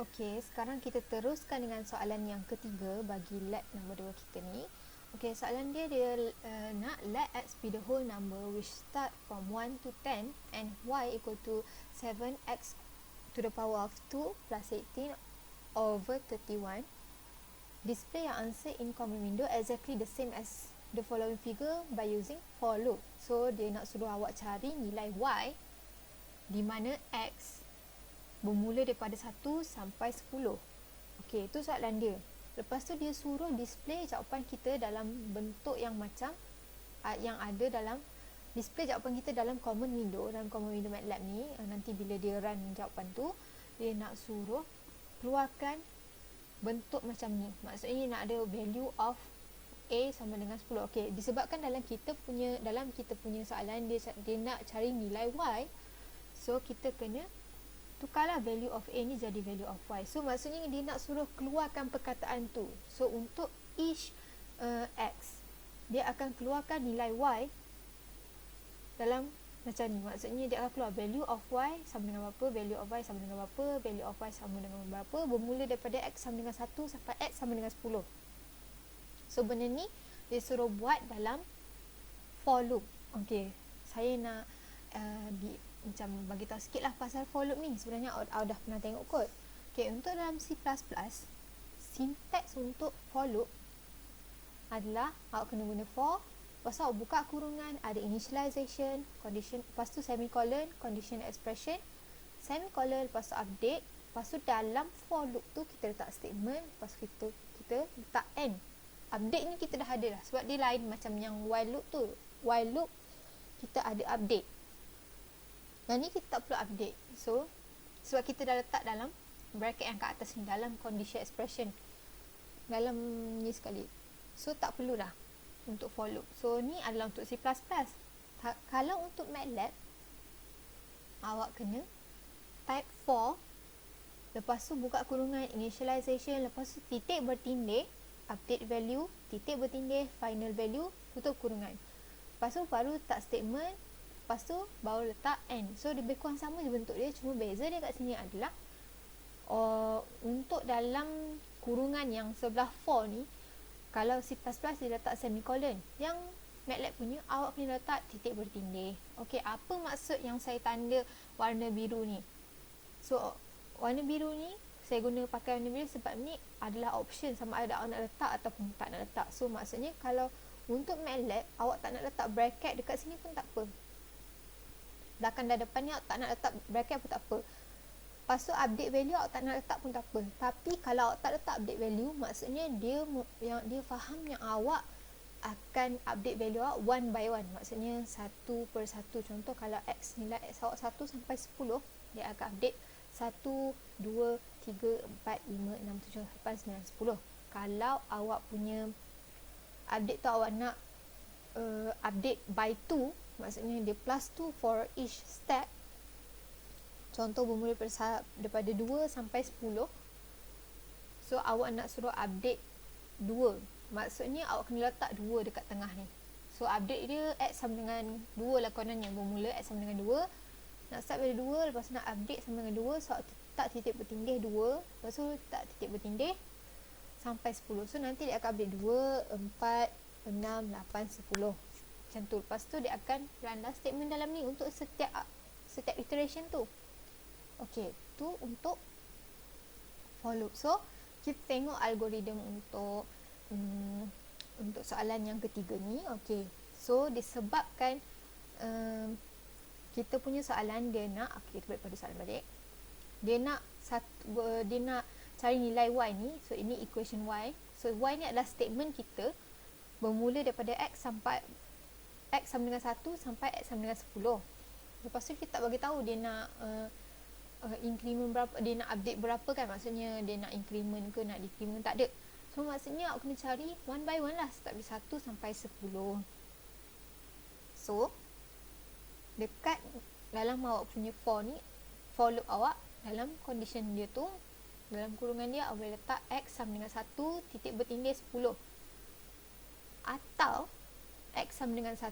Okey, sekarang kita teruskan dengan soalan yang ketiga bagi lab nombor 2 kita ni. Okey, soalan dia nak let x be the whole number which start from 1 to 10 and y equal to 7x to the power of 2 plus 18 over 31. Display your answer in comment window exactly the same as the following figure by using for loop. So, dia nak suruh awak cari nilai y di mana x bermula daripada 1 sampai 10. Okey, itu soalan dia. Lepas tu dia suruh display jawapan kita dalam bentuk yang macam yang ada dalam display jawapan kita dalam common window, dalam common window MATLAB ni. Nanti bila dia run jawapan tu, dia nak suruh keluarkan bentuk macam ni. Maksudnya nak ada value of A sama dengan 10. Okey, disebabkan dalam kita punya soalan dia nak cari nilai y. So kita kena tukarlah value of A ni jadi value of Y. So maksudnya dia nak suruh keluarkan perkataan tu. So untuk each X, dia akan keluarkan nilai Y dalam macam ni. Maksudnya dia akan keluar value of Y sama dengan berapa, value of Y sama dengan berapa, value of Y sama dengan berapa, bermula daripada X sama dengan 1 sampai X sama dengan 10. So benda ni dia suruh buat dalam for loop. Okay, saya nak macam bagi tahu sikit lah pasal for loop ni. Sebenarnya awak dah pernah tengok kot. Okay, untuk dalam C++, sinteks untuk for loop adalah awak kena guna for, lepas tu awak buka kurungan, ada initialization, condition, lepas tu semicolon, conditional expression, semicolon, lepas tu update, lepas tu dalam for loop tu kita letak statement, lepas tu kita letak end. Update ni kita dah ada lah, sebab dia lain macam yang while loop tu. While loop kita ada update, yang ni kita tak perlu update. So sebab kita dah letak dalam bracket yang kat atas ni, dalam condition expression, dalam ni sekali, so tak perlu dah untuk for loop. So ni adalah untuk C++. Kalau untuk MATLAB, awak kena type for, lepas tu buka kurungan, initialization, lepas tu titik bertindih, update value, titik bertindih, final value, tutup kurungan. Lepas tu baru letak statement, lepas tu baru letak end. So dia lebih kurang sama je bentuk dia, cuma beza dia kat sini adalah untuk dalam kurungan yang sebelah for ni, kalau C++ dia letak semicolon, yang MATLAB punya awak kena letak titik bertindih. Okey, apa maksud yang saya tanda warna biru ni? So warna biru ni saya guna pakai warna biru sebab ni adalah option, sama ada awak nak letak ataupun tak nak letak. So maksudnya kalau untuk MATLAB awak tak nak letak bracket dekat sini pun tak apa, belakang dan depan ni awak tak nak letak bracket pun tak apa. Lepas tu update value awak tak nak letak pun tak apa. Tapi kalau awak tak letak update value, maksudnya dia faham yang awak akan update value awak one by one. Maksudnya satu per satu. Contoh kalau X, nilai X awak 1 sampai 10, dia akan update 1, 2, 3, 4, 5, 6, 7, 8, 9, 10. Kalau awak punya update tu awak nak update by 2, maksudnya dia plus 2 for each step. Contoh bermula daripada 2 sampai 10. So awak nak suruh update 2, maksudnya awak kena letak 2 dekat tengah ni. So update dia X sama dengan 2 lah kononnya, bermula X sama dengan 2. Nak start pada 2, lepas nak update sama dengan 2. So tak titik bertindih 2, lepas tu tak titik bertindih sampai 10. So nanti dia akan update 2, 4, 6, 8, 10 macam tu. Lepas tu dia akan run statement dalam ni untuk setiap iteration tu. Okey, tu untuk for loop. So kita tengok algoritma untuk soalan yang ketiga ni. Okey, so disebabkan kita punya soalan dia nak, kita balik pada soalan balik, dia nak cari nilai y ni. So ini equation y. So y ni adalah statement kita bermula daripada x sampai x sama dengan 1 sampai x sama dengan 10. Lepas tu kita tak bagi tahu dia nak increment berapa, dia nak update berapa kan. Maksudnya dia nak increment ke nak decrement, tak ada. So maksudnya awak kena cari one by one lah, start dari 1 sampai 10. So dekat dalam awak punya for ni, for loop awak, dalam condition dia tu, dalam kurungan dia awak boleh letak x sama dengan 1 titik bertindih 10, atau x sama dengan 1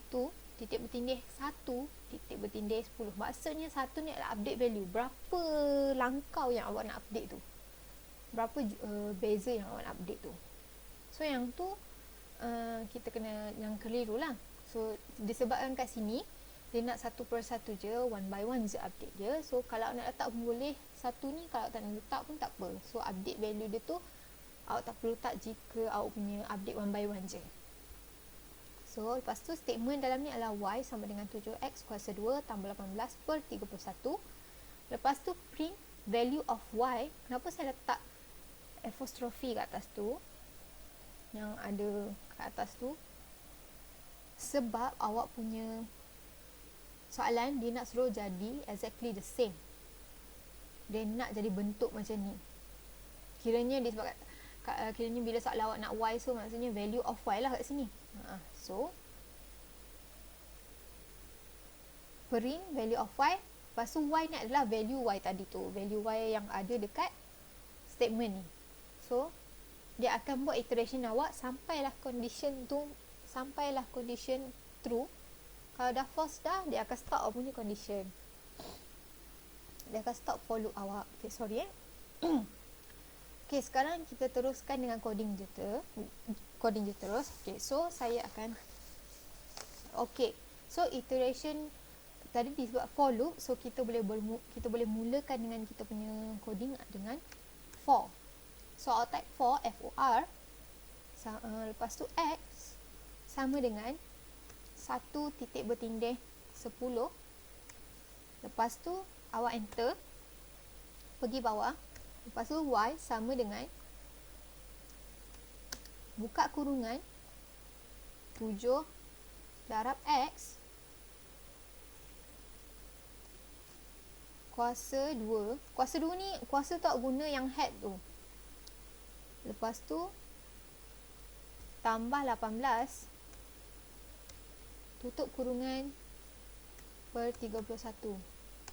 titik bertindih 1 titik bertindih 10. Maksudnya 1 ni adalah update value, berapa langkau yang awak nak update tu. berapa beza yang awak nak update tu. So yang tu kita kena yang keliru lah. So disebabkan kat sini dia nak satu per satu je, one by one je update dia. So kalau nak letak pun boleh satu ni, kalau tak nak letak pun tak apa. So update value dia tu awak tak perlu letak jika awak punya update one by one je. So lepas tu statement dalam ni adalah y sama dengan 7x kuasa 2 tambah 18 per 31. Lepas tu print value of y. Kenapa saya letak apostrophe kat atas tu, yang ada kat atas tu? Sebab awak punya soalan dia nak suruh jadi exactly the same. Dia nak jadi bentuk macam ni. Kiranya dia sebab kiranya bila soalan awak nak y, so maksudnya value of y lah kat sini. So print value of y. Lepas tu y ni adalah value y tadi tu, value y yang ada dekat statement ni. So dia akan buat iteration awak sampailah condition tu, sampailah condition true. Kalau dah false dah, dia akan stop awak punya condition. Dia akan stop for loop awak. Okay, sorry Okay, sekarang kita teruskan dengan coding je terus. Okay, so saya akan so iteration tadi disebut for loop, so kita boleh mulakan dengan kita punya coding dengan for. So I'll type for, for, lepas tu x sama dengan 1 titik bertindih 10. Lepas tu awak enter, pergi bawah. Lepas tu y sama dengan buka kurungan 7 darab x kuasa 2. Kuasa 2 ni, kuasa tak guna yang head tu. Lepas tu tambah 18 tutup kurungan per 31.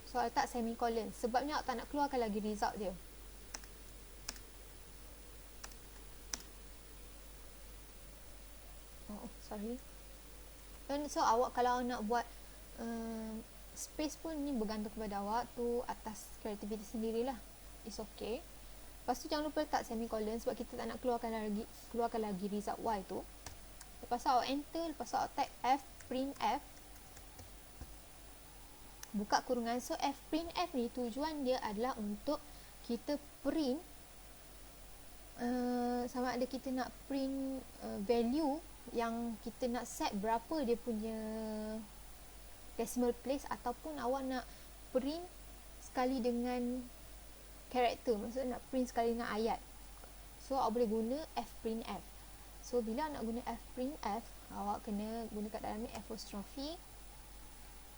So letak semicolon, sebabnya awak tak nak keluarkan lagi result dia. Sorry. Dan so awak kalau nak buat space pun ni bergantung kepada awak, tu atas kreativiti sendirilah. It's okay. Lepas tu jangan lupa letak semicolon sebab kita tak nak keluarkan lagi result y tu. Lepas tu awak enter, lepas tu awak type f print f buka kurungan. So f print f ni tujuan dia adalah untuk kita print sama ada kita nak print value yang kita nak set berapa dia punya decimal place, ataupun awak nak print sekali dengan karakter, maksudnya nak print sekali dengan ayat. So awak boleh guna f print f. So bila nak guna f print f, awak kena guna kat dalam ni apostrophe.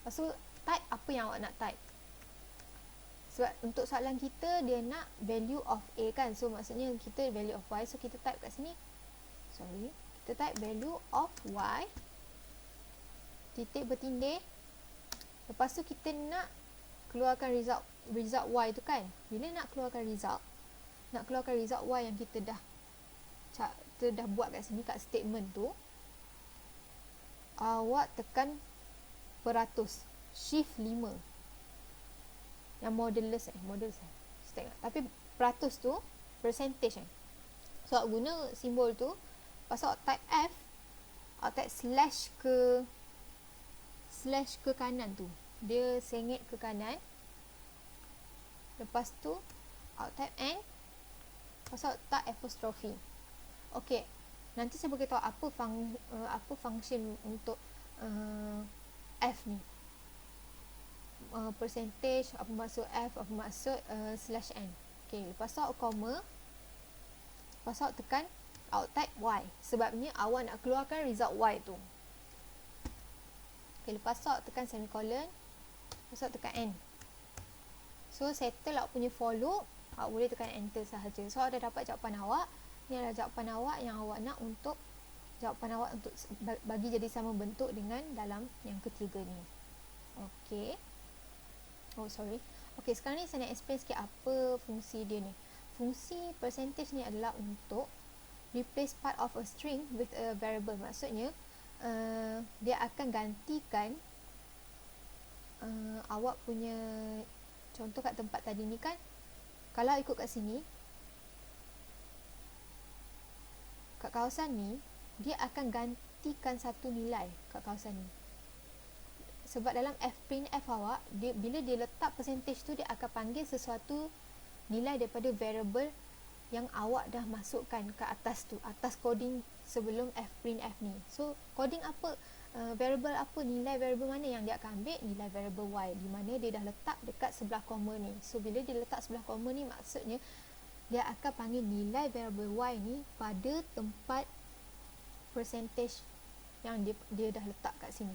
Lepas tu type apa yang awak nak type. Sebab untuk soalan kita dia nak value of a kan, so maksudnya kita value of y, so kita type kat sini, kita type value of y titik bertindih. Lepas tu kita nak keluarkan result y tu kan. Bila nak keluarkan result y yang kita dah buat kat sini kat statement tu, awak tekan peratus, shift 5 yang modulus tapi peratus tu percentage so awak guna simbol tu. Lepas awak type f, awak type slash ke kanan tu, dia sengit ke kanan. Lepas tu awak type n, lepas awak type apostrophe. ok, nanti saya beritahu apa function untuk f ni, percentage, apa maksud f, apa maksud slash n. ok, lepas tu awak comma, lepas tu awak tekan, awak type y, sebabnya awak nak keluarkan result y tu. ok, lepas tu awak tekan semicolon, lepas tu awak tekan n. So settle awak punya for loop, awak boleh tekan enter sahaja. So awak dah dapat jawapan awak. Ni adalah jawapan awak yang awak nak untuk bagi jadi sama bentuk dengan dalam yang ketiga ni. ok, ok, sekarang ni saya nak explain sikit apa fungsi dia ni. Fungsi percentage ni adalah untuk replace part of a string with a variable. Maksudnya dia akan gantikan awak punya, contoh kat tempat tadi ni kan, kalau ikut kat sini kat kawasan ni, dia akan gantikan satu nilai kat kawasan ni. Sebab dalam fprintf awak, bila dia letak percentage tu, dia akan panggil sesuatu nilai daripada variable yang awak dah masukkan ke atas tu, atas coding sebelum fprintf ni. So coding apa, variable apa, nilai variable mana yang dia akan ambil? Nilai variable y, di mana dia dah letak dekat sebelah koma ni. So bila dia letak sebelah koma ni, maksudnya dia akan panggil nilai variable y ni pada tempat percentage yang dia dah letak kat sini.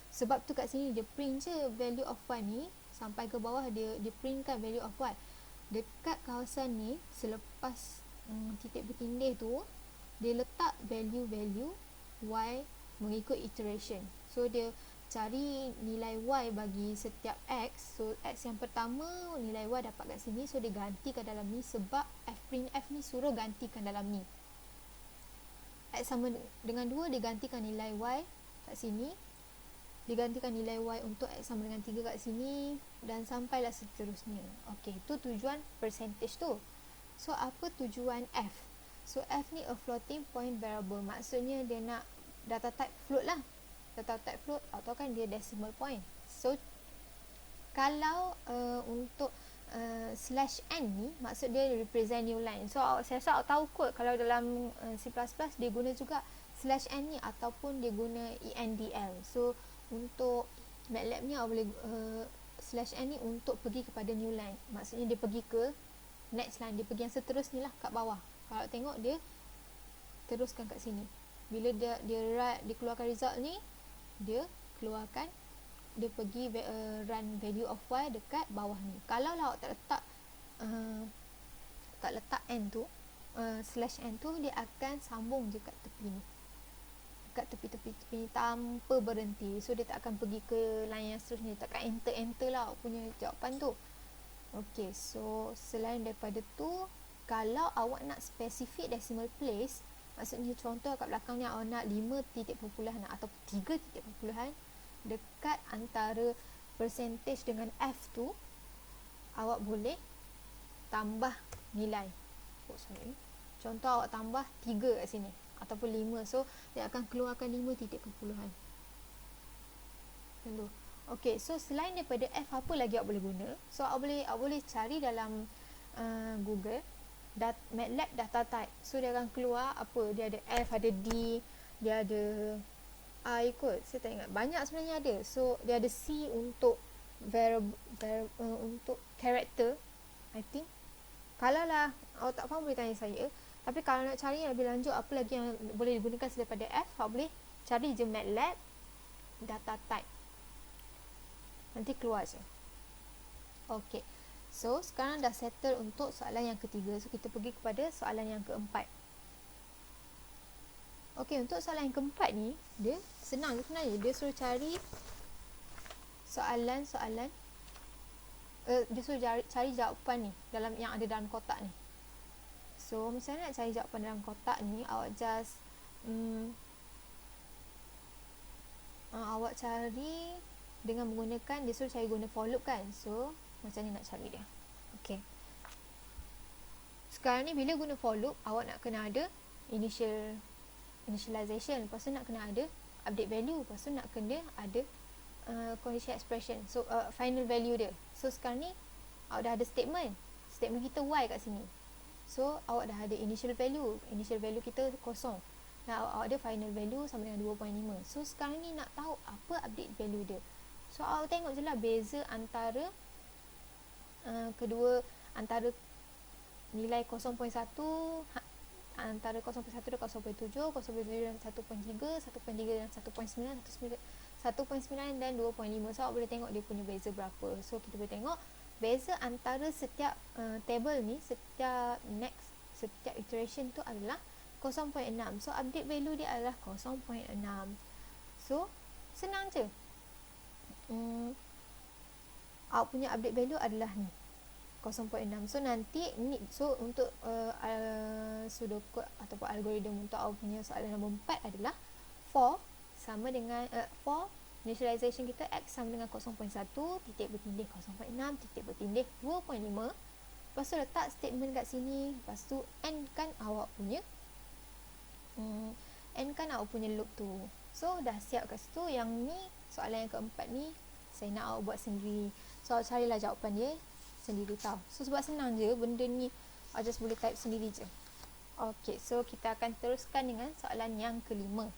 Sebab tu kat sini dia print je value of y ni, sampai ke bawah dia printkan value of y. Dekat kawasan ni, selepas titik bertindih tu, dia letak value y mengikut iteration. So dia cari nilai y bagi setiap x. So x yang pertama nilai y dapat kat sini, so dia gantikan dalam ni, sebab fprintf ni suruh gantikan dalam ni. X sama dengan 2, dia gantikan nilai y kat sini, digantikan nilai y untuk x sama dengan 3 kat sini, dan sampailah seterusnya. Okey, itu tujuan percentage tu. So apa tujuan f? So f ni a floating point variable, maksudnya dia nak data type float lah. Data type float atau kan dia decimal point. So kalau untuk slash n ni, maksud dia represent new line. So saya rasa awak tahu kot, kalau dalam C++ dia guna juga slash n ni, ataupun dia guna ENDL. So untuk MATLAB ni awak boleh slash n ni untuk pergi kepada new line. Maksudnya dia pergi ke next line, dia pergi yang seterusnya lah kat bawah. Kalau tengok dia teruskan kat sini. Bila dia keluarkan result ni, dia keluarkan, dia pergi run value of y dekat bawah ni. Kalau lah awak tak letak n tu, slash n tu, dia akan sambung je kat tepi ni, kat tepi-tepi ni tanpa berhenti. So dia tak akan pergi ke line yang seterusnya, dia tak akan enter lah awak punya jawapan tu. Okey, so selain daripada tu, kalau awak nak specific decimal place, maksudnya contoh kat belakang ni awak nak 5 titik perpuluhan atau 3 titik perpuluhan, dekat antara percentage dengan f tu, awak boleh tambah nilai. Contoh awak tambah 3 kat sini ataupun 5, so dia akan keluarkan 5 titik perpuluhan. Lalu okey, so selain daripada f, apa lagi awak boleh guna? So awak boleh cari dalam Google MATLAB data type. So dia akan keluar apa, dia ada f, ada d, dia ada I kot, saya tak ingat, banyak sebenarnya ada. So dia ada c untuk untuk character, I think. Kalau lah awak tak faham, boleh tanya saya. Tapi kalau nak cari yang lebih lanjut, apa lagi yang boleh digunakan selain daripada f, awak boleh cari je MATLAB data type, nanti keluar je. Okey, so sekarang dah settle untuk soalan yang ketiga. So kita pergi kepada soalan yang keempat. Okey, untuk soalan yang keempat ni, dia senang je sebenarnya. Dia suruh cari soalan-soalan, dia suruh cari jawapan ni dalam yang ada dalam kotak ni. So misalnya nak cari jawapan dalam kotak ni, awak just awak cari dengan menggunakan, dia suruh cari guna for loop kan. So macam ni nak cari dia. Okey, sekarang ni bila guna for loop, awak nak kena ada initialization, lepas tu nak kena ada update value, lepas tu nak kena ada condition expression, so final value dia. So sekarang ni awak dah ada statement kita y kat sini. So awak dah ada initial value kita kosong. Nah, awak ada final value sama dengan 2.5. So sekarang ni nak tahu apa update value dia. So awak tengok je lah beza antara kedua, antara nilai 0.1 antara 0.1 dan 0.7, 0.7 dan 1.3, 1.3 dan 1.9, 1.9 dan 2.5. So awak boleh tengok dia punya beza berapa. So kita boleh tengok beza antara setiap table ni, setiap iteration tu adalah 0.6. So update value dia adalah 0.6. So senang je. Awak punya update value adalah ni 0.6. So nanti ni, so untuk pseudocode ataupun algoritma untuk awak punya soalan nombor 4 adalah for sama dengan for initialization kita x sama dengan 0.1 titik bertindih 0.6 titik bertindih 2.5. Lepas tu letak statement kat sini, lepas tu n kan awak punya N kan awak punya loop tu. So dah siap kat situ. Yang ni soalan yang keempat ni saya nak awak buat sendiri. So awak carilah jawapan dia sendiri tau. So sebab senang je benda ni, awak just boleh type sendiri je. Okay, so kita akan teruskan dengan soalan yang kelima.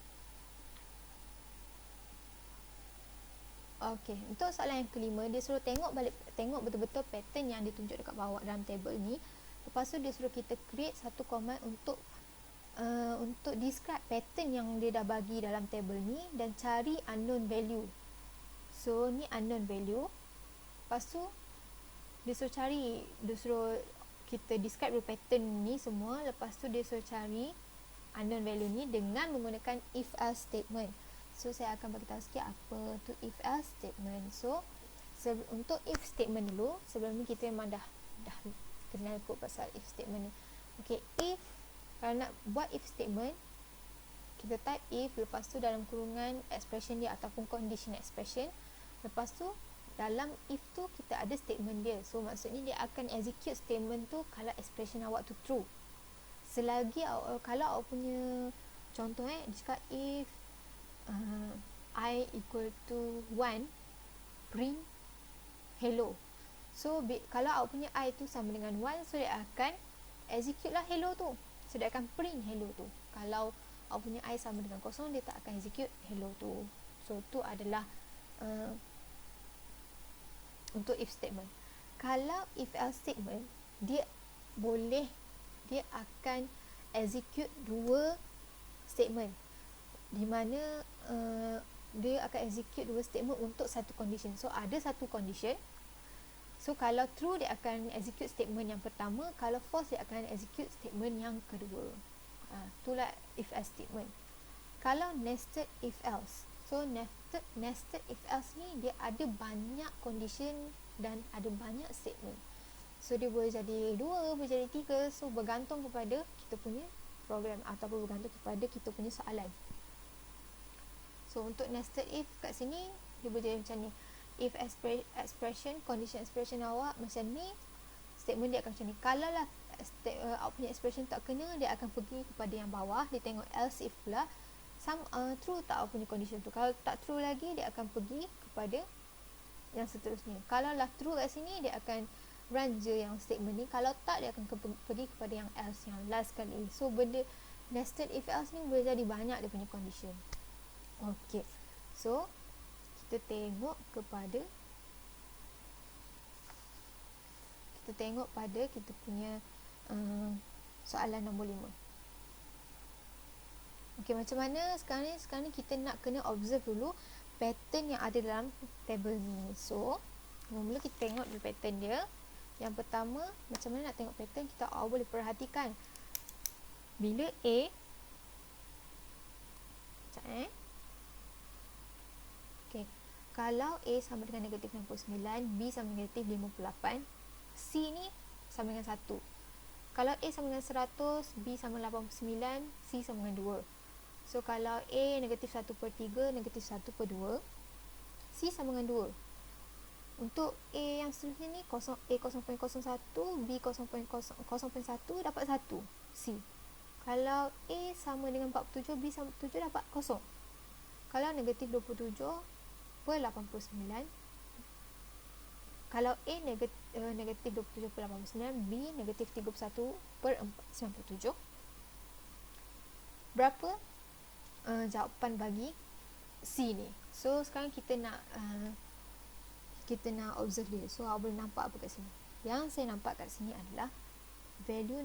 Okay, untuk soalan yang kelima, dia suruh tengok betul-betul pattern yang ditunjuk dekat bawah dalam table ni. Lepas tu dia suruh kita create satu command untuk describe pattern yang dia dah bagi dalam table ni dan cari unknown value. So ni unknown value. Lepas tu dia suruh kita describe dulu pattern ni semua. Lepas tu dia suruh cari unknown value ni dengan menggunakan if else statement. So saya akan bagi tahu sikit apa tu if else statement. So untuk if statement dulu, sebelum ni kita memang dah kenal kot pasal if statement ni. Okay, if kalau nak buat if statement, kita type if, lepas tu dalam kurungan expression dia ataupun condition expression. Lepas tu dalam if tu kita ada statement dia. So maksudnya dia akan execute statement tu kalau expression awak tu true. Selagi kalau awak punya contoh dia cakap if I equal to 1, print hello. So kalau awak punya I tu sama dengan 1, so dia akan execute lah hello tu. So dia akan print hello tu. Kalau awak punya I sama dengan 0, dia tak akan execute hello tu. So tu adalah untuk if statement. Kalau if else statement, dia akan execute dua statement, di mana dia akan execute dua statement untuk satu condition. So ada satu condition, so kalau true dia akan execute statement yang pertama, kalau false dia akan execute statement yang kedua. Itulah if else statement. Kalau nested if else, so nested if else ni dia ada banyak condition dan ada banyak statement. So dia boleh jadi 2, boleh jadi 3. So bergantung kepada kita punya program ataupun bergantung kepada kita punya soalan. So untuk nested if kat sini dia boleh jadi macam ni. If expression, condition expression awak macam ni, statement dia akan macam ni. Kalau lah awak punya expression tak kena, dia akan pergi kepada yang bawah, dia tengok else if pula. True tak awak punya condition tu. Kalau tak true lagi, dia akan pergi kepada yang seterusnya. Kalau lah true kat sini, dia akan run je yang statement ni. Kalau tak, dia akan pergi kepada yang else, yang last kali. So benda nested if else ni boleh jadi banyak dia punya condition. Okay, so kita tengok pada kita punya soalan nombor 5. Okay, macam mana sekarang ni kita nak kena observe dulu pattern yang ada dalam table ni. So mula kita tengok dulu pattern dia. Yang pertama, macam mana nak tengok pattern, kita boleh perhatikan bila A okay, kalau A sama dengan negatif 69, B sama dengan negatif 58, C ni sama dengan 1. Kalau A sama dengan 100, B sama dengan 89, C sama dengan 2. So kalau A negatif 1/3, negatif 1/2, C sama dengan 2. Untuk A yang seterusnya ni, A 0.01, B 0.1 dapat 1, C. Kalau A sama dengan 47, B sama 7, dapat 0. Kalau negatif 27/89, kalau A negatif 27/89, B negatif 31/97, berapa jawapan bagi C ni? So sekarang kita nak observe dia. So awak boleh nampak apa kat sini? Yang saya nampak kat sini adalah value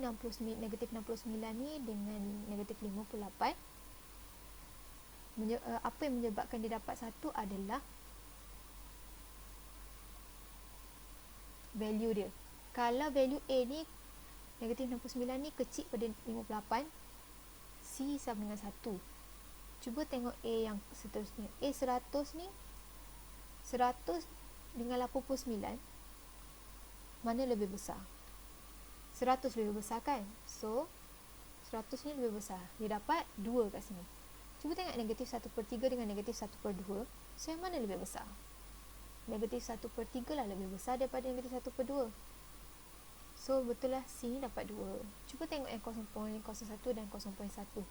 negatif 69 ni dengan negatif 58. Apa yang menyebabkan dia dapat 1 adalah value dia. Kalau value A ni negatif 69 ni kecil pada 58, C sama dengan 1. Cuba tengok A yang seterusnya. A 100 ni, 100 dengan 89, mana lebih besar? 100 lebih besar kan? So 100 ni lebih besar. Dia dapat 2 kat sini. Cuba tengok negatif 1/3 dengan negatif 1/2. So yang mana lebih besar? Negatif 1/3 lah lebih besar daripada negatif 1/2. So betul lah C ni dapat 2. Cuba tengok yang 0.01 dan 0.1.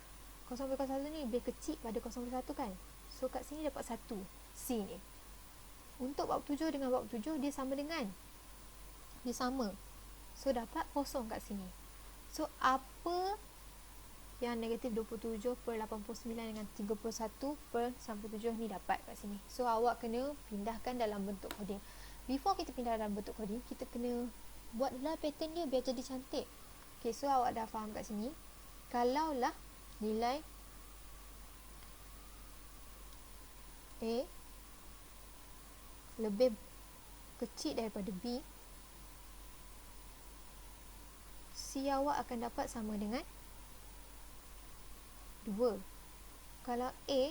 0,1 ni lebih kecil pada 0,1 kan. So kat sini dapat 1 C ni. Untuk bab 7 dengan bab 7 dia sama. So dapat kosong kat sini. So apa yang negatif 27 per 89 dengan 31 per 97 ni dapat kat sini. So awak kena pindahkan dalam bentuk coding. Before kita pindah dalam bentuk coding, kita kena buatlah pattern dia biar jadi cantik. Okay, so awak dah faham kat sini. Kalaulah nilai A lebih kecil daripada B, C awak akan dapat sama dengan 2. Kalau A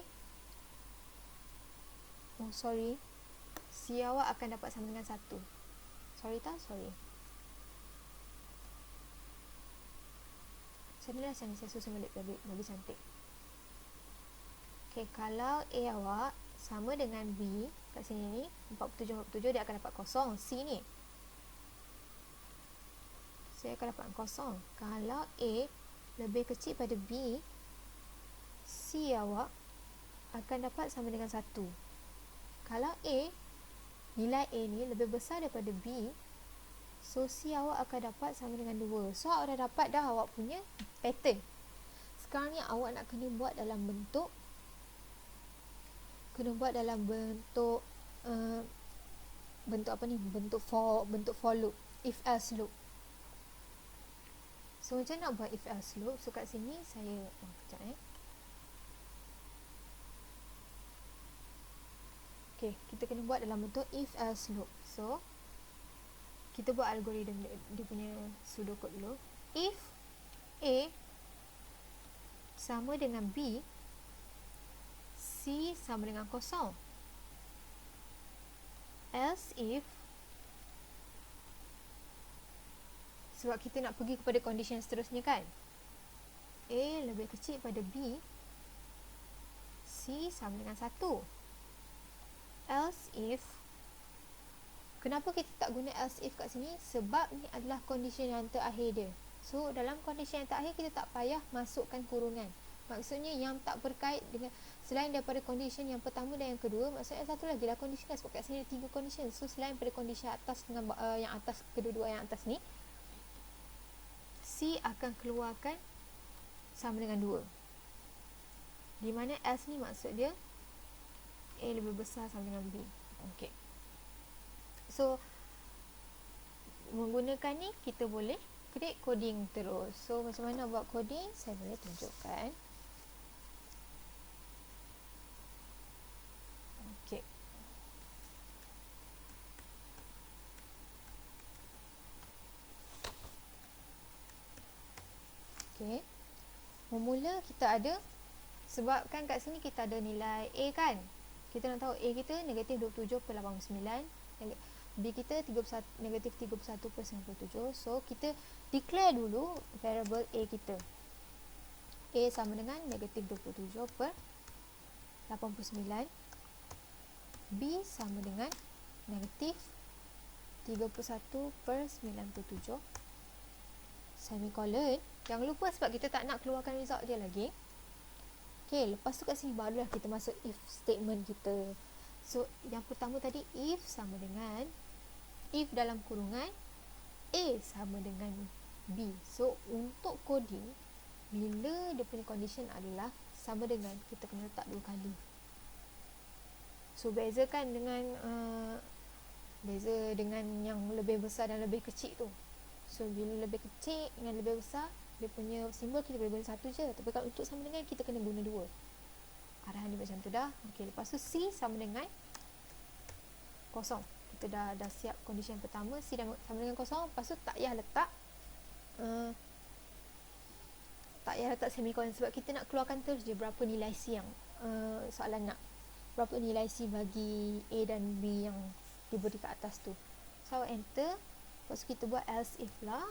C awak akan dapat sama dengan 1. Sorry. Saya susun balik lebih cantik. Okay, kalau A awak sama dengan B kat sini ni 47 dia akan dapat kosong. C ni saya akan dapat kosong. Kalau A lebih kecil pada B, C awak akan dapat sama dengan 1. Kalau nilai A ni lebih besar daripada B, so C awak akan dapat sama dengan 2. So awak dah dapat dah awak punya pattern. Sekarang ni awak nak kena buat dalam bentuk bentuk for loop, if else loop. So macam nak buat if else loop? So kat sini saya okay, kita kena buat dalam bentuk if else loop. So kita buat algoritma dia punya pseudocode dulu. If A sama dengan B, C sama dengan kosong. Else if, sebab kita nak pergi kepada condition seterusnya kan, A lebih kecil pada B, C sama dengan 1. Else if, kenapa kita tak guna else if kat sini? Sebab ni adalah condition yang terakhir dia. So dalam condition yang terakhir kita tak payah masukkan kurungan. Maksudnya yang tak berkait dengan, selain daripada condition yang pertama dan yang kedua, maksudnya satu lagi lah condition kan, sebab kat sini ada 3 condition. So selain daripada condition atas dengan yang atas, kedua-dua yang atas ni, C akan keluarkan sama dengan 2. Di mana else ni maksud dia A lebih besar sama dengan B. Okay. So menggunakan ni kita boleh create coding terus. So macam mana buat coding, saya boleh tunjukkan. Okay. Okay. Memula kita ada, sebab kan kat sini kita ada nilai A kan. Kita nak tahu A kita negatif 27 per 89, B kita negatif 31 per 97. So kita declare dulu variable A kita. A sama dengan negatif 27 per 89, B sama dengan negatif 31 per 97, semicolon. Jangan lupa sebab kita tak nak keluarkan result dia lagi. Okay, lepas tu kat sini barulah kita masuk if statement kita. So yang pertama tadi, if sama dengan, if dalam kurungan A sama dengan B. So untuk coding, bila dia punya condition adalah sama dengan, kita kena letak 2 kali. So bezakan dengan yang lebih besar dan lebih kecil tu. So bila lebih kecil dengan lebih besar, dia punya simbol kita boleh guna 1 je. Tapi kalau untuk sama dengan, kita kena guna 2. Arahan dia macam tu dah. Okay, lepas tu C sama dengan kosong. Kita dah siap condition pertama, C dah sama dengan kosong. Lepas tu tak payah letak semicolon, sebab kita nak keluarkan terus je berapa nilai C yang soalan nak. Berapa nilai C bagi A dan B yang diberi kat atas tu. So enter. Lepas tu kita buat else if lah.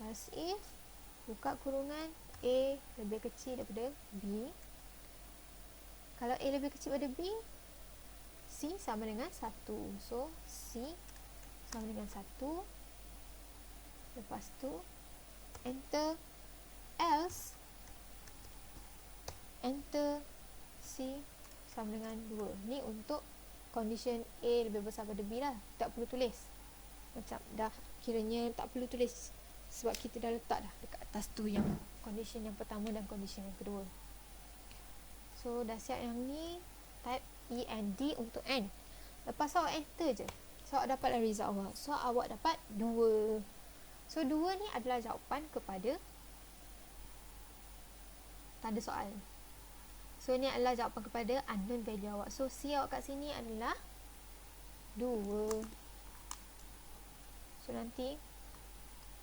Else if buka kurungan A lebih kecil daripada B. Kalau A lebih kecil daripada B, C sama dengan 1. So C sama dengan 1. Lepas tu enter, else enter C sama dengan 2. Ni untuk condition A lebih besar pada B lah. Tak perlu tulis, macam dah kiranya tak perlu tulis sebab kita dah letak dah dekat atas tu yang condition yang pertama dan condition yang kedua. So dah siap yang ni, type E and D untuk N. Lepas awak enter je, so awak dapatlah result awak. So awak dapat 2. So 2 ni adalah jawapan kepada tanda soal. So ni adalah jawapan kepada unknown value awak. So C awak kat sini adalah 2. So nanti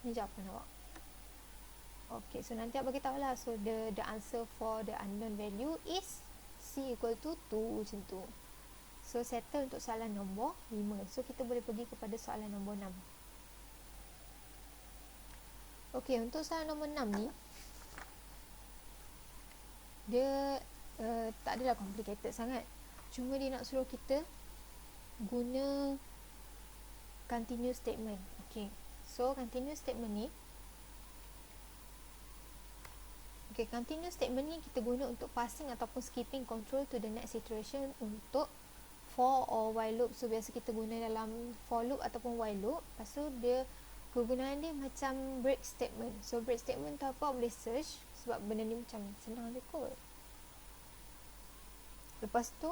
ni jawapan awak. Okay, so nanti awak bagi tahu lah. So the answer for the unknown value is C equal to 2 macam tu. So settle untuk soalan nombor 5. So kita boleh pergi kepada soalan nombor 6. Okay, untuk soalan nombor 6 ni dia tak adalah complicated sangat. Cuma dia nak suruh kita guna continuous statement. Okay, so continuous statement ni, okay, continuous statement ni kita guna untuk passing ataupun skipping control to the next iteration untuk for or while loop. So biasa kita guna dalam for loop ataupun while loop. Lepas tu dia kegunaan dia macam break statement. So break statement tu apa, boleh search sebab benda ni macam senang je kot. Lepas tu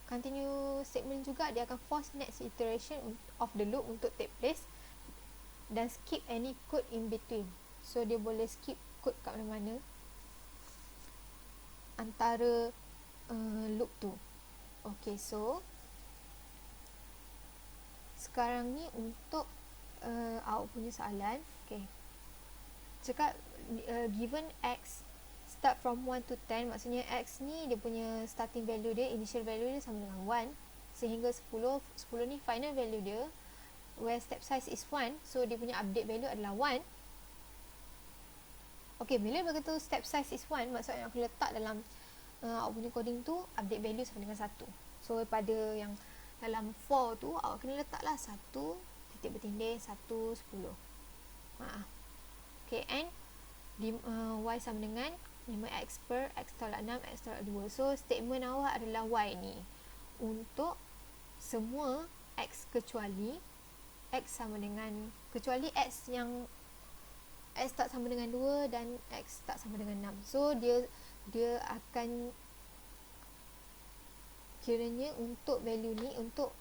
continue statement juga, dia akan force next iteration of the loop untuk take place dan skip any code in between. So dia boleh skip code kat mana-mana antara loop tu. Okay, so sekarang ni untuk awak punya soalan. Okay, cakap given x start from 1 to 10, maksudnya x ni dia punya starting value dia, initial value dia sama dengan 1 sehingga 10 ni final value dia, where step size is 1. So dia punya update value adalah 1. Okay, bila begitu step size is 1, maksudnya aku letak dalam awak punya coding tu update value sama dengan 1. So pada yang dalam for tu awak kena letaklah 1 titik bertindih 1 10. Okay, and y sama dengan 5x per x tolak 6 x tolak 2. So statement awak adalah y ni untuk semua x kecuali x sama dengan, kecuali x yang x tak sama dengan 2 dan x tak sama dengan 6. So dia akan kiranya untuk value ni, untuk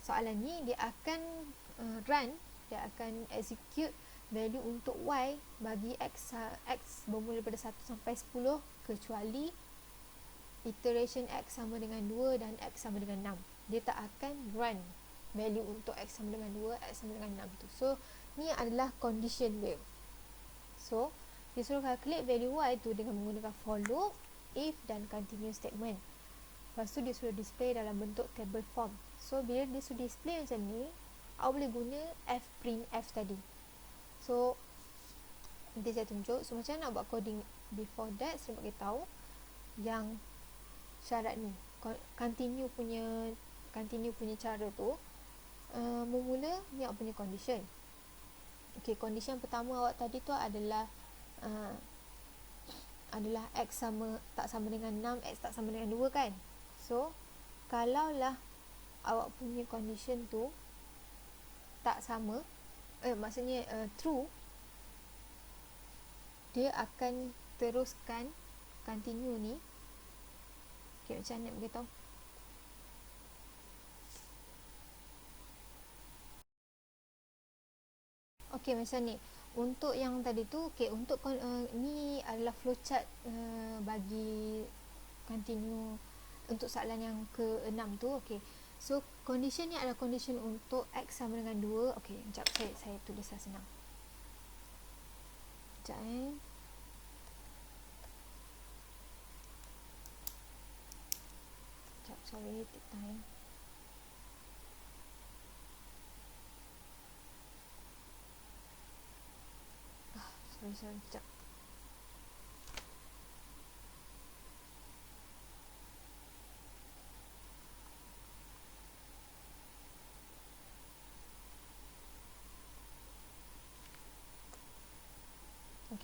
soalan ni dia akan run, dia akan execute value untuk y bagi x bermula daripada 1 sampai 10 kecuali iteration x sama dengan 2 dan x sama dengan 6. Dia tak akan run value untuk x sama dengan 2, x sama dengan 6 tu. So ni adalah condition wave. So dia suruh calculate value y tu dengan menggunakan for loop, if dan continue statement. Lepas tu dia suruh display dalam bentuk table form. So bila dia suruh display macam ni, awak boleh guna print f tadi. So nanti saya tunjuk. So macam mana nak buat coding before that, saya bagi tahu yang syarat ni, continue punya cara tu. Memula ni awak punya condition. Okay, condition pertama awak tadi tu adalah x tak sama dengan 6, x tak sama dengan 2 kan. So kalaulah awak punya condition tu tak sama, maksudnya true, dia akan teruskan continue ni. Okay, macam mana nak beritahu? Okay, macam ni. Untuk yang tadi tu, okay, untuk ni adalah flowchart bagi continue untuk soalan yang ke-6 tu. Okay, so condition ni adalah condition untuk x sama dengan 2. Okay, sekejap, saya tulislah senang. Sekejap sekejap, sorry, take time. Sorry, sekejap.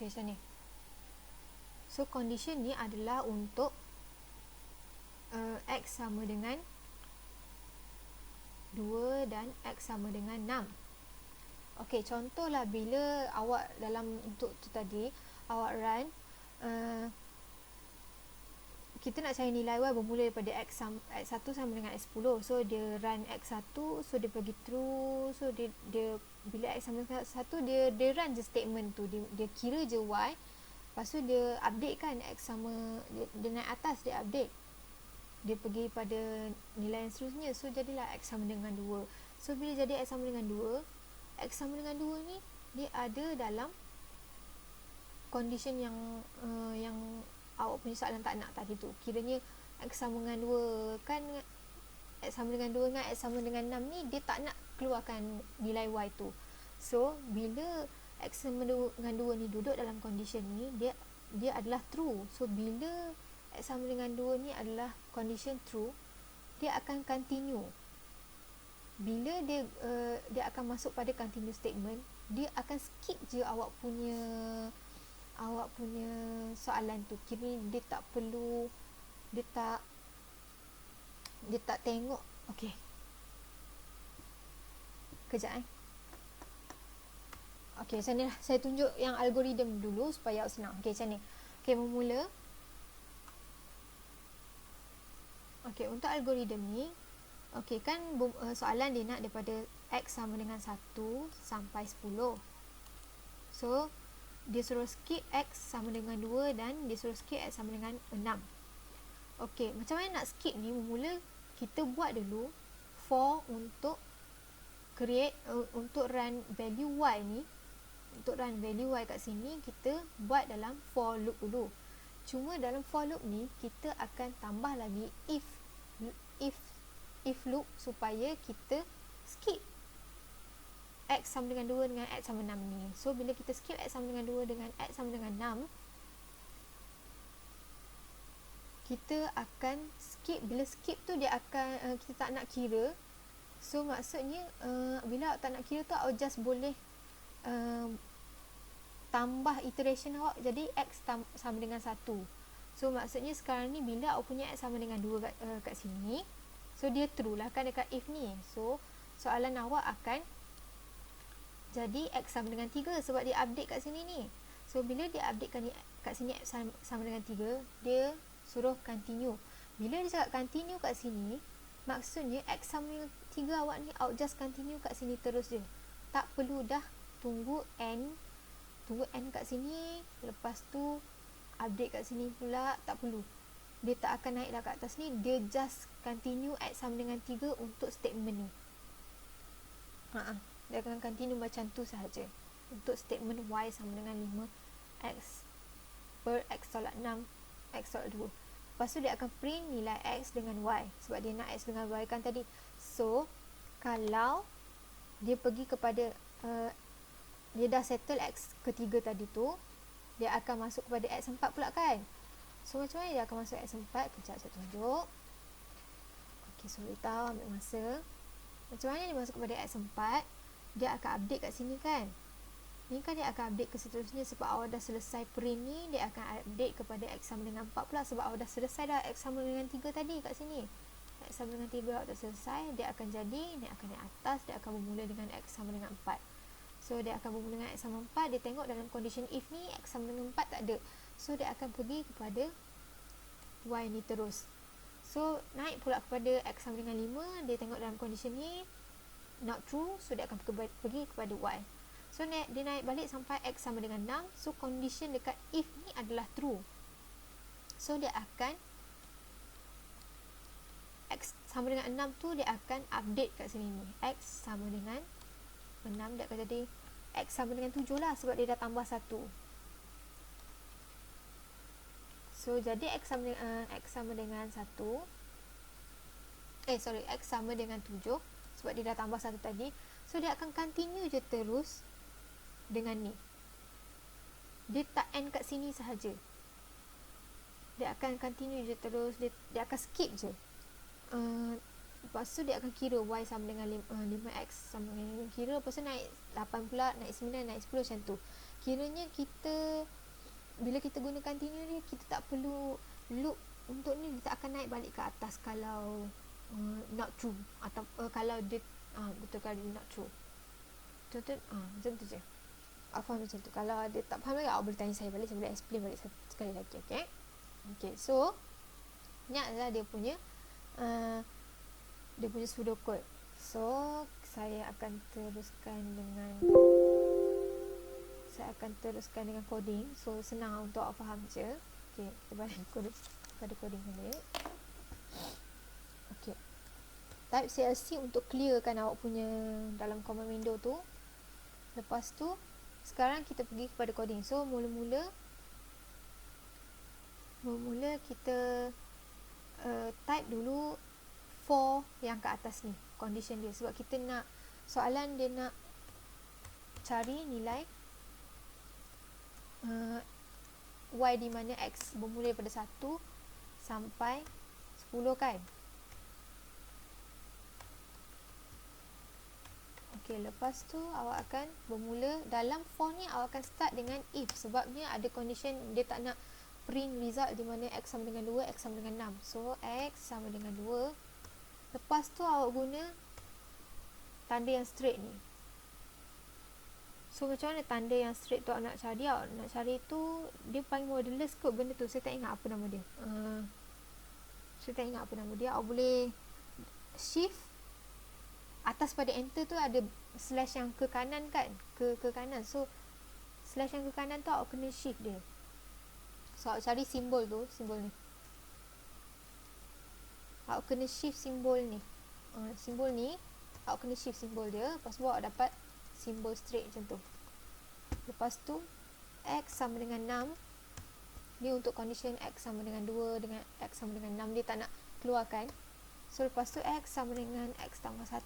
Okay, macam ni. So condition ni adalah untuk X sama dengan 2 dan X sama dengan 6. Okay, contohlah bila awak dalam untuk tu tadi, awak run kita nak cari nilai Y bermula daripada X1 sama dengan X10. So dia run X1, so dia pergi through, so dia bila X sama dengan 1, dia run je statement tu, dia kira je Y, lepas tu dia update kan X sama, dia naik atas, dia update, dia pergi pada nilai yang seterusnya. So jadilah X sama dengan 2. So bila jadi X sama dengan 2, X sama dengan 2 ni dia ada dalam condition yang awak punya soalan tak nak tadi tu. Kiranya X sama dengan 2 kan, X sama dengan 2 dengan X sama dengan 6 ni dia tak nak keluarkan nilai Y tu. So bila X sama dengan 2 ni duduk dalam condition ni, dia adalah true. So bila X sama dengan 2 ni adalah condition true, dia akan continue. Bila dia akan masuk pada continue statement, dia akan skip je awak punya soalan tu. Kira dia tak perlu, dia tak tengok. Okey, kejap okey, macam ni lah. Saya tunjuk yang algoritma dulu supaya awak senang. Okey, macam ni. Okey, bermula. Okey, untuk algoritma ni, okey kan soalan dia nak daripada X sama dengan 1 sampai 10. So dia suruh skip X sama dengan 2 dan dia suruh skip X sama dengan 6. Okey, macam mana nak skip ni? Bermula kita buat dulu for untuk create untuk run value Y ni. Untuk run value Y kat sini, kita buat dalam for loop dulu. Cuma dalam for loop ni kita akan tambah lagi if loop supaya kita skip X sama dengan 2 dengan X sama 6 ni. So bila kita skip X sama dengan 2 dengan X sama dengan 6, kita akan skip. Bila skip tu dia akan kita tak nak kira. So maksudnya bila tak nak kira tu, awak just boleh tambah iteration awak jadi X sama dengan 1. So maksudnya sekarang ni bila awak punya X sama dengan 2 kat sini, so dia true lah kan dekat if ni. So soalan awak akan jadi X sama dengan 3 sebab dia update kat sini ni. So bila dia update kat sini X sama dengan 3, dia suruh continue. Bila dia cakap continue kat sini, maksudnya X sama dengan 3 awak ni, awak just continue kat sini terus je. Tak perlu dah tunggu N kat sini, lepas tu update kat sini pula, tak perlu. Dia tak akan naik dah kat atas ni, dia just continue X sama dengan 3 untuk statement ni. Dia akan continue macam tu sahaja untuk statement Y sama dengan 5X per X tolak 6 X tolak 2. Lepas tu dia akan print nilai X dengan Y sebab dia nak X dengan Y kan tadi. So kalau dia pergi kepada dia dah settle X ketiga tadi tu, dia akan masuk kepada X4 pula kan. So macam mana dia akan masuk X4? Kejap saya tunjuk. Ok, sorry tahu, ambil masa. Macam mana dia masuk kepada X4? Dia akan update kat sini kan. Ni kan dia akan update ke seterusnya sebab awak dah selesai print ni, dia akan update kepada X sama dengan 4 pula sebab awak dah selesai dah X sama dengan 3 tadi kat sini. X sama dengan 3 awak dah selesai, dia akan jadi, dia akan naik atas, dia akan bermula dengan X sama dengan 4. So dia akan bermula dengan X sama 4, dia tengok dalam condition if ni X sama dengan 4 tak ada. So dia akan pergi kepada Y ni terus. So naik pula kepada X sama dengan 5, dia tengok dalam condition ni not true, so dia akan pergi kepada Y. So dia naik balik sampai X sama dengan 6. So condition dekat if ni adalah true. So dia akan X sama dengan 6 tu dia akan update kat sini ni. X sama dengan 6, dia akan jadi X sama dengan 7 lah sebab dia dah tambah 1. So jadi X sama dengan 1. X sama dengan 7 sebab dia dah tambah 1 tadi. So dia akan continue je terus dengan ni. Dia tak end kat sini sahaja. Dia akan continue je terus, dia akan skip je. Lepas tu dia akan kira Y sama dengan 5X sama dengan 5, kira lepas tu naik 8 pula, naik 9, naik 10 macam tu. kiranya kita bila kita guna continue ni, kita tak perlu loop untuk ni, dia tak akan naik balik ke atas kalau not true, atau kalau dia betul, kalau dia not true. Betul, macam tu je. Faham macam tu. Kalau ada tak faham lagi, awak boleh tanya saya balik, saya boleh explain balik sekali lagi. Okay, so ni adalah dia punya pseudocode. So saya akan teruskan dengan coding. So senang untuk awak faham je. Okay, kita balik pada coding balik. Okay, type CLC untuk clearkan awak punya dalam command window tu. Lepas tu sekarang kita pergi kepada coding. So mula-mula kita type dulu for yang ke atas ni, condition dia, sebab kita nak soalan dia nak cari nilai y di mana x bermula daripada 1 sampai 10 kan. Okey, lepas tu awak akan bermula dalam for ni, awak akan start dengan if, sebabnya ada condition dia tak nak print result di mana x sama dengan 2, x sama dengan 6. So x sama dengan 2. Lepas tu awak guna tanda yang straight ni. So macam mana tanda yang straight tu awak nak cari? Awak nak cari tu dia paling modulus kot benda tu. Saya tak ingat apa nama dia. Awak boleh shift atas pada enter tu, ada slash yang ke kanan kan, ke kanan. So slash yang ke kanan tu awak kena shift dia. So awak cari simbol tu, simbol ni. Awak kena shift simbol ni. Simbol ni awak kena shift simbol dia. Lepas tu awak dapat simbol straight macam tu. Lepas tu x sama dengan 6. Ni untuk condition x sama dengan 2 dengan x sama dengan 6, dia tak nak keluarkan. So lepas tu x sama dengan x tambah 1.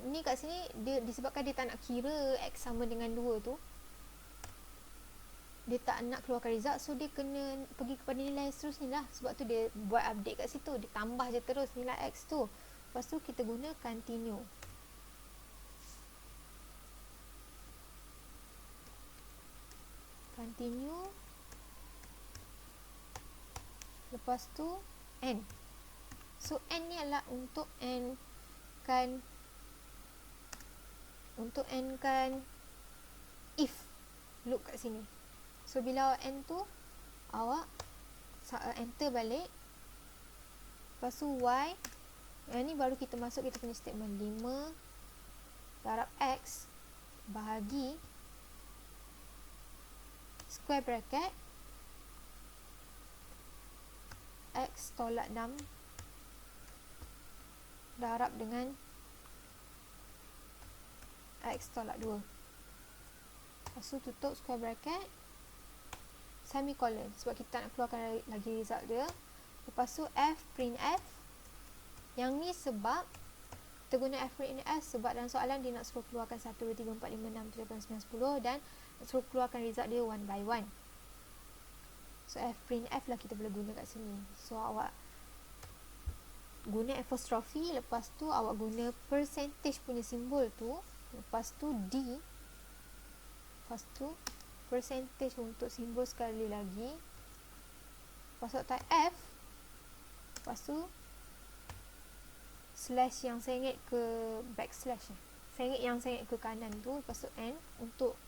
Ni kat sini dia disebabkan dia tak nak kira x sama dengan 2 tu, dia tak nak keluarkan result. So dia kena pergi kepada nilai seterusnya lah. Sebab tu dia buat update kat situ, dia tambah je terus nilai x tu. Lepas tu kita guna continue. Lepas tu n. So n ni adalah untuk n kan if loop kat sini. So bila awak n tu, awak enter balik. Lepas tu y, yang ni baru kita masuk kita punya statement 5 darab x bahagi square bracket x tolak 6 darab dengan x tolak 2. Lepas tu tutup square bracket, semicolon, sebab kita tak nak keluarkan lagi result dia. Lepas tu f print f. Yang ni sebab kita guna f print f sebab dalam soalan dia nak suruh keluarkan 1, 2, 3, 4, 5, 6, 7, 8, 9, 10 dan suruh keluarkan result dia one by one. So f print f lah kita boleh guna kat sini. So awak guna apostrophe, lepas tu awak guna percentage punya simbol tu, lepas tu d, lepas tu percentage untuk simbol sekali lagi, lepas tu type f, lepas tu slash yang sengit ke backslash, sengit yang sengit ke kanan tu, lepas tu n untuk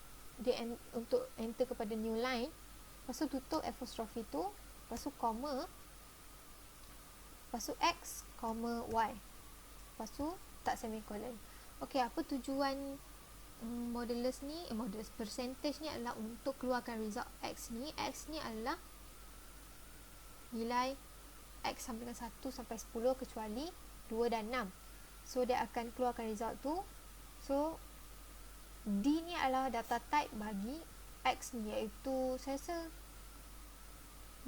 untuk enter kepada new line. Lepas tu tutup apostrophe tu, lepas tu comma, lepas tu x, comma y, lepas tu tak semicolon. Okey, apa tujuan modulus ni? Modulus percentage ni adalah untuk keluarkan result x ni. X ni adalah nilai x sama dengan 1 sampai 10 kecuali 2 dan 6. So dia akan keluarkan result tu. So D ni adalah data type bagi X ni, iaitu saya rasa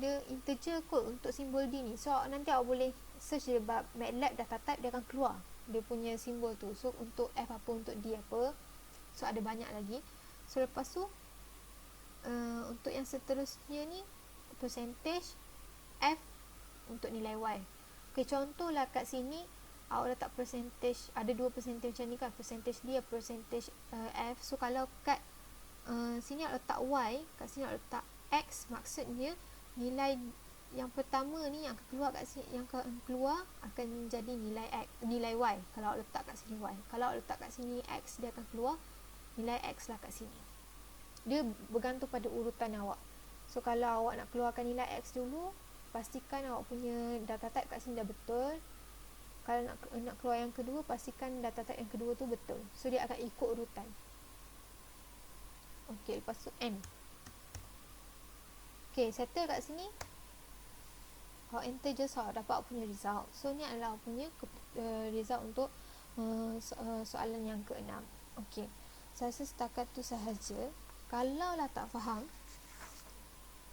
dia integer kot untuk simbol D ni. So nanti awak boleh search dia MATLAB data type, dia akan keluar dia punya simbol tu. So untuk F apa, untuk D apa. So ada banyak lagi. So lepas tu untuk yang seterusnya ni percentage F untuk nilai Y. Okay, contohlah kat sini awak letak percentage, ada dua percentage macam ni kan, percentage D, percentage F. So kalau kat sini awak letak Y, kat sini awak letak X, maksudnya nilai yang pertama ni yang keluar kat sini, yang keluar akan jadi nilai X, nilai Y kalau awak letak kat sini Y. Kalau awak letak kat sini X, dia akan keluar nilai X lah kat sini. Dia bergantung pada urutan awak. So kalau awak nak keluarkan nilai X dulu, pastikan awak punya data type kat sini dah betul. Kalau nak keluar yang kedua, pastikan data type yang kedua tu betul. So dia akan ikut urutan. Okey, lepas tu M. Okey, settle kat sini. Awak enter je, so awak dapat awak punya result. So ni adalah awak punya result untuk soalan yang ke-6. Okey, saya rasa setakat tu sahaja. Kalau lah tak faham,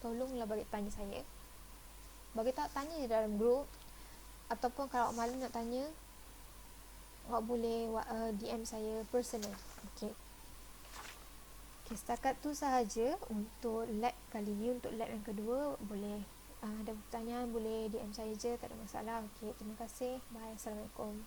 tolonglah bagi tanya saya. Bagi tak tanya je dalam group, ataupun kalau awak malu nak tanya, awak boleh DM saya personal. Okey. Okey, setakat tu sahaja untuk lab kali ni. Untuk lab yang kedua, boleh ada pertanyaan boleh DM saya je, tak ada masalah. Okey, terima kasih. Bye. Assalamualaikum.